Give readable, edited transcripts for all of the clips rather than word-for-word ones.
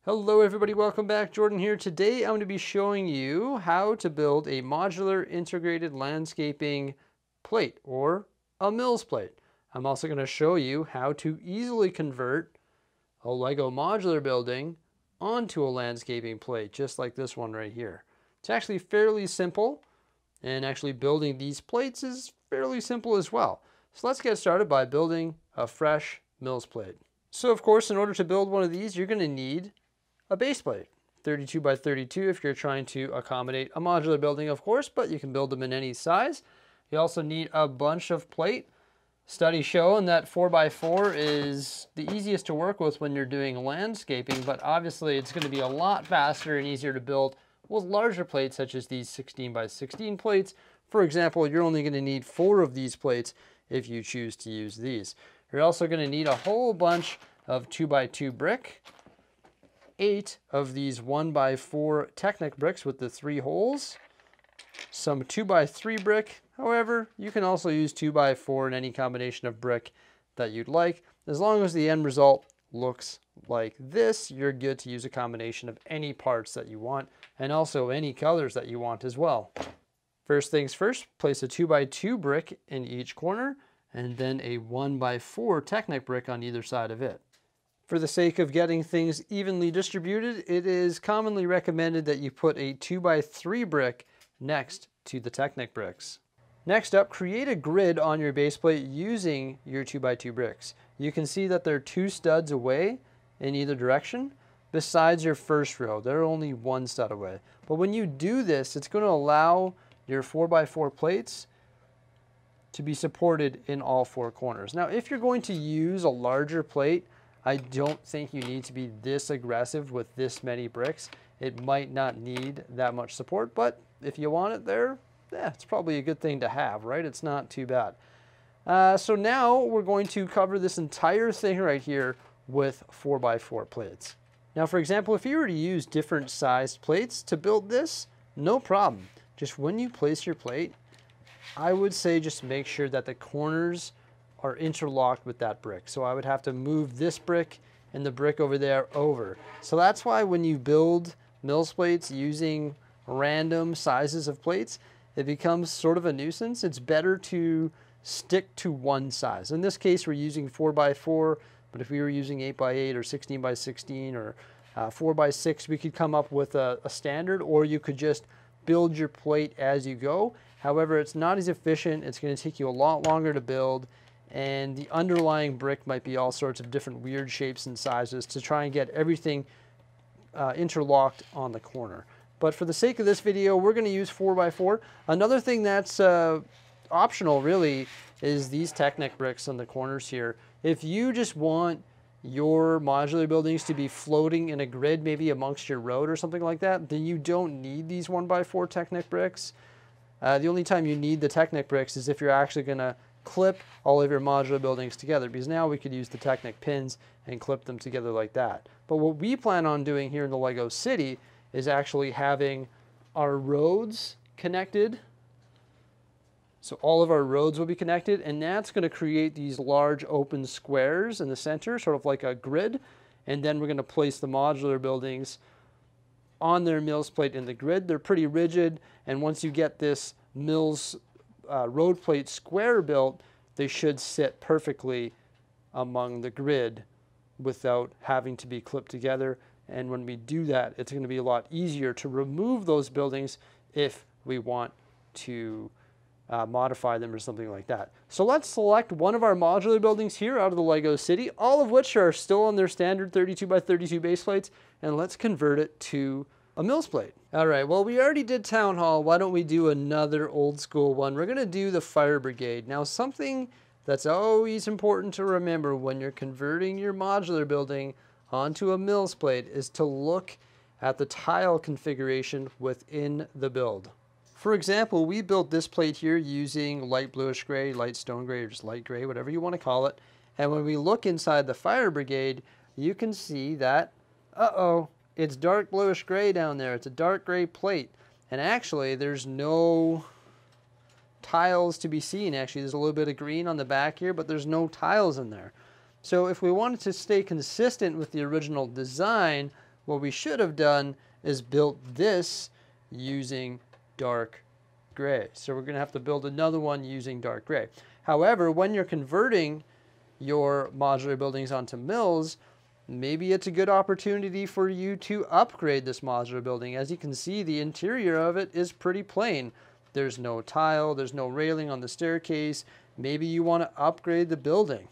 Hello everybody, welcome back. Jordan here. Today I'm going to be showing you how to build a modular integrated landscaping plate or a MILS plate. I'm also going to show you how to easily convert a Lego modular building onto a landscaping plate, just like this one right here. It's actually fairly simple, and actually building these plates is fairly simple as well. So let's get started by building a fresh MILS plate. So of course, in order to build one of these, you're going to need a base plate, 32 by 32 if you're trying to accommodate a modular building, of course, but you can build them in any size. You also need a bunch of plate. Studies showing that 4x4 is the easiest to work with when you're doing landscaping, but obviously it's going to be a lot faster and easier to build with larger plates such as these 16 by 16 plates. For example, you're only going to need 4 of these plates if you choose to use these. You're also going to need a whole bunch of 2x2 brick, 8 of these 1x4 Technic bricks with the 3 holes, some 2x3 brick. However, you can also use 2x4 in any combination of brick that you'd like. As long as the end result looks like this, you're good to use a combination of any parts that you want and also any colors that you want as well. First things first, place a 2x2 brick in each corner and then a 1x4 Technic brick on either side of it. For the sake of getting things evenly distributed, it is commonly recommended that you put a 2x3 brick next to the Technic bricks. Next up, create a grid on your base plate using your 2x2 bricks. You can see that they're 2 studs away in either direction. Besides your first row, they're only 1 stud away. But when you do this, it's going to allow your 4x4 plates to be supported in all 4 corners. Now, if you're going to use a larger plate, I don't think you need to be this aggressive with this many bricks. It might not need that much support, but if you want it there, yeah, it's probably a good thing to have, right? It's not too bad. So now we're going to cover this entire thing right here with 4x4 plates. Now, for example, if you were to use different sized plates to build this, no problem. Just when you place your plate, I would say just make sure that the corners are interlocked with that brick. So I would have to move this brick and the brick over there over. So that's why when you build MILS plates using random sizes of plates, it becomes sort of a nuisance. It's better to stick to one size. In this case, we're using 4x4, but if we were using 8x8 or 16 by 16 or 4x6, we could come up with a standard, or you could just build your plate as you go. However, it's not as efficient. It's going to take you a lot longer to build, and the underlying brick might be all sorts of different weird shapes and sizes to try and get everything interlocked on the corner. But for the sake of this video, we're going to use 4x4. Another thing that's optional really is these Technic bricks on the corners here. If you just want your modular buildings to be floating in a grid, maybe amongst your road or something like that, then you don't need these 1x4 Technic bricks. The only time you need the Technic bricks is if you're actually going to clip all of your modular buildings together, because now we could use the Technic pins and clip them together like that. But what we plan on doing here in the Lego City is actually having our roads connected. So all of our roads will be connected, and that's going to create these large open squares in the center, sort of like a grid. And then we're going to place the modular buildings on their MILS plate in the grid. They're pretty rigid, and once you get this MILS road plate square built, they should sit perfectly among the grid without having to be clipped together. And when we do that, it's going to be a lot easier to remove those buildings if we want to modify them or something like that. So let's select one of our modular buildings here out of the Lego City, all of which are still on their standard 32 by 32 base plates, and let's convert it to a MILS plate. All right, well, we already did Town Hall. Why don't we do another old school one? We're going to do the Fire Brigade. Now, something that's always important to remember when you're converting your modular building onto a MILS plate is to look at the tile configuration within the build. For example, we built this plate here using light bluish gray, light stone gray, or just light gray, whatever you want to call it. And when we look inside the Fire Brigade, you can see that, it's dark bluish gray down there. It's a dark gray plate. And actually, there's no tiles to be seen. Actually, there's a little bit of green on the back here, but there's no tiles in there. So if we wanted to stay consistent with the original design, what we should have done is built this using dark gray. So we're going to have to build another one using dark gray. However, when you're converting your modular buildings onto mills, maybe it's a good opportunity for you to upgrade this modular building. As you can see, the interior of it is pretty plain. There's no tile, there's no railing on the staircase. Maybe you want to upgrade the building.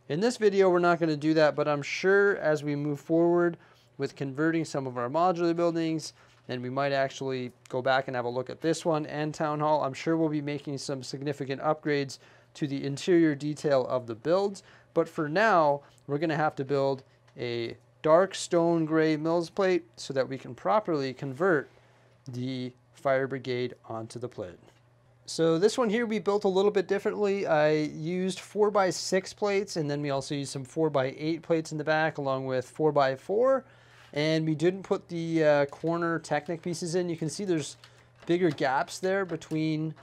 In this video, we're not going to do that, but I'm sure as we move forward with converting some of our modular buildings, and we might actually go back and have a look at this one and Town Hall, I'm sure we'll be making some significant upgrades to the interior detail of the builds. But for now, we're going to have to build a dark stone gray MILS plate so that we can properly convert the fire brigade onto the plate. So this one here we built a little bit differently. I used 4x6 plates, and then we also used some 4x8 plates in the back along with 4x4. And we didn't put the corner Technic pieces in. You can see there's bigger gaps there between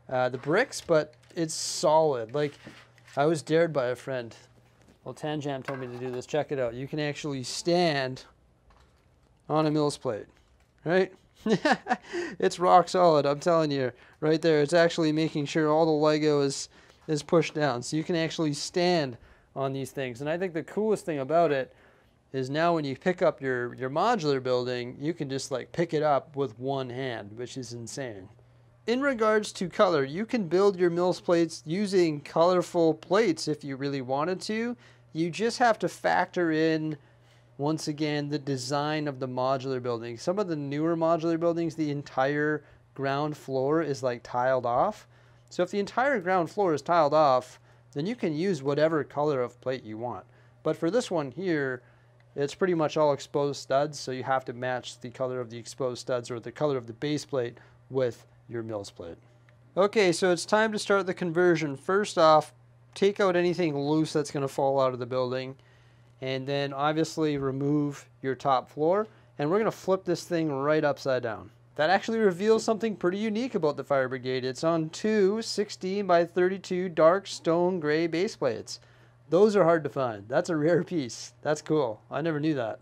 the bricks, but it's solid. Like, I was dared by a friend. Well, Tanjam told me to do this. Check it out. You can actually stand on a MILS plate, right? It's rock solid, I'm telling you. Right there, it's actually making sure all the Lego is pushed down. So you can actually stand on these things. And I think the coolest thing about it is now when you pick up your modular building, you can just like pick it up with one hand, which is insane. In regards to color, you can build your MILS plates using colorful plates if you really wanted to. You just have to factor in, once again, the design of the modular building. Some of the newer modular buildings, the entire ground floor is like tiled off. So if the entire ground floor is tiled off, then you can use whatever color of plate you want. But for this one here, it's pretty much all exposed studs, so you have to match the color of the exposed studs or the color of the base plate with your MILS plate. Okay, so it's time to start the conversion. First off, take out anything loose that's going to fall out of the building, and then obviously remove your top floor, and we're going to flip this thing right upside down. That actually reveals something pretty unique about the fire brigade. It's on two 16 by 32 dark stone gray base plates. Those are hard to find. That's a rare piece. That's cool. I never knew that.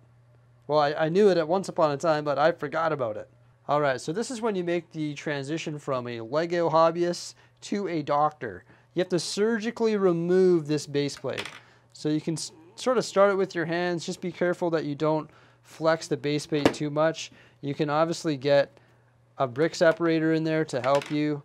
Well, I knew it at once upon a time, but I forgot about it. All right, so this is when you make the transition from a Lego hobbyist to a doctor. You have to surgically remove this base plate. So you can sort of start it with your hands. Just be careful that you don't flex the base plate too much. You can obviously get a brick separator in there to help you.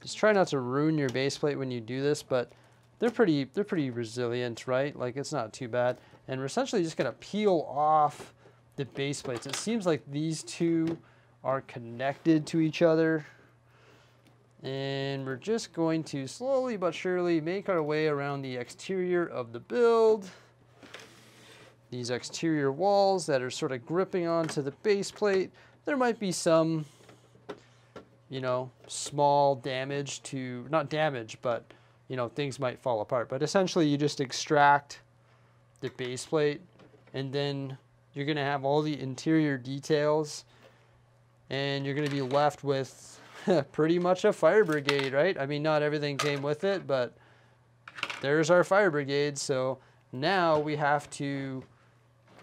Just try not to ruin your base plate when you do this, but they're pretty resilient, right? Like, it's not too bad. And we're essentially just gonna peel off the base plates. It seems like these two are connected to each other. And we're just going to slowly but surely make our way around the exterior of the build. These exterior walls that are sort of gripping onto the base plate. There might be some, you know, small damage to, not damage, but you know, things might fall apart. But essentially you just extract the base plate, and then you're gonna have all the interior details, and you're gonna be left with pretty much a fire brigade, right? I mean, not everything came with it, but there's our fire brigade. So now we have to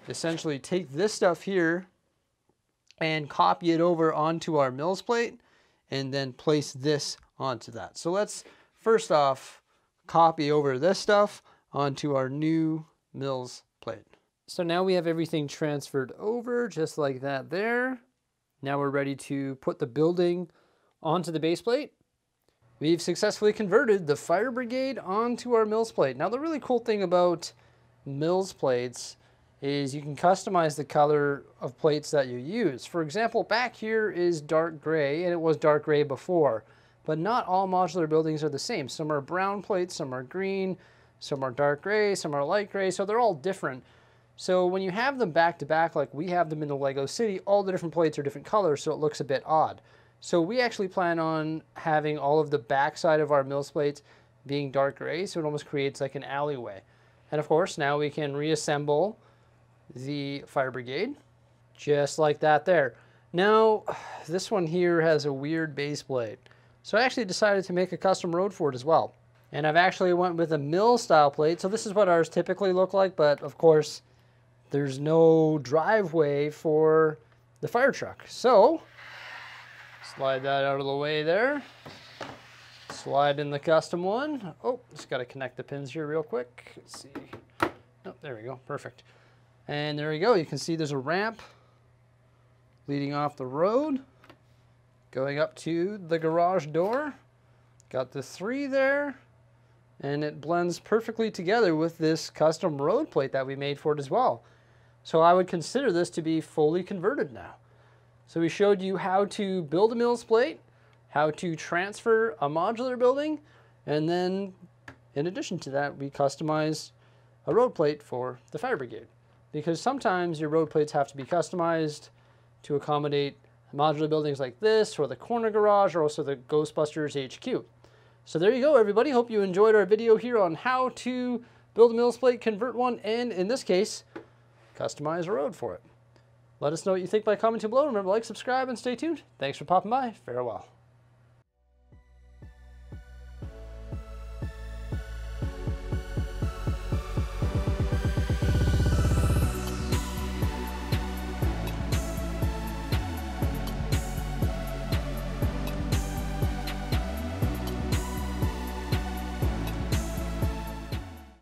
essentially take this stuff here and copy it over onto our MILS plate, and then place this onto that. So let's first off copy over this stuff onto our new MILS plate. So now we have everything transferred over just like that there. Now we're ready to put the building onto the base plate. We've successfully converted the fire brigade onto our MILS plate. Now the really cool thing about MILS plates is you can customize the color of plates that you use. For example, back here is dark gray, and it was dark gray before. But not all modular buildings are the same. Some are brown plates, some are green, some are dark gray, some are light gray, so they're all different. So when you have them back to back, like we have them in the Lego City, all the different plates are different colors, so it looks a bit odd. So we actually plan on having all of the backside of our MILS plates being dark gray, so it almost creates like an alleyway. And of course, now we can reassemble the fire brigade, just like that there. Now, this one here has a weird base plate. So I actually decided to make a custom road for it as well. And I've actually went with a MILS style plate. So this is what ours typically look like, but of course, there's no driveway for the fire truck. So slide that out of the way there. Slide in the custom one. Oh, just got to connect the pins here real quick. Let's see. Oh, there we go. Perfect. And there you go. You can see there's a ramp leading off the road, going up to the garage door. Got the 3 there, and it blends perfectly together with this custom road plate that we made for it as well. So I would consider this to be fully converted now. So we showed you how to build a MILS plate, how to transfer a modular building, and then in addition to that, we customize a road plate for the fire brigade. Because sometimes your road plates have to be customized to accommodate modular buildings like this, or the corner garage, or also the Ghostbusters HQ. So there you go, everybody. Hope you enjoyed our video here on how to build a MILS plate, convert one, and in this case, customize a road for it. Let us know what you think by commenting below. Remember to like, subscribe, and stay tuned. Thanks for popping by. Farewell.